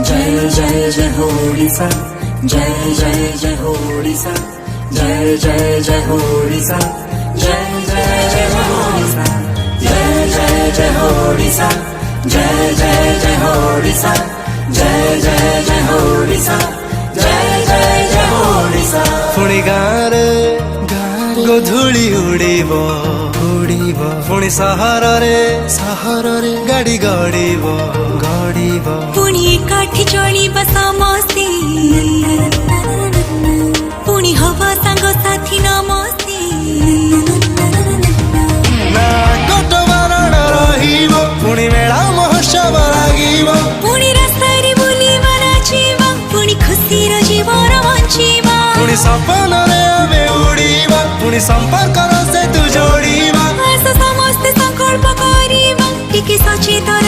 जय जय जय हो ओडिशा, जय जय जय हो ओडिशा, जय जय जय हो ओडिशा, जय जय जय हो ओडिशा, जय जय जय हो ओडिशा, जय जय जय हो ओडिशा, जय जय जय हो ओडिशा, जय जय जय हो ओडिशा। पुणी गाँरे गोधूली उड़ीब उड़ीब, पुणी सहररे सहररे गाड़ी गड़ीब गड़ीब, पुणी एकाठी चलिबा समस्ते, पुणी हवा सांग साथी नमस्ते। ना कटबारण रहिब, पुणी मेला महोत्सव लागिब, पुणी रास्तारे बुलिबा नाचिबा, पुणी खुशीर जीवन बଞ୍ଚିबा, पुणी सपनरे आमे उड़ीबा, पुणी संपर्कर सेतु जोड़ीबा। आस समस्ते संकल्प करिबा, टिके सचेतन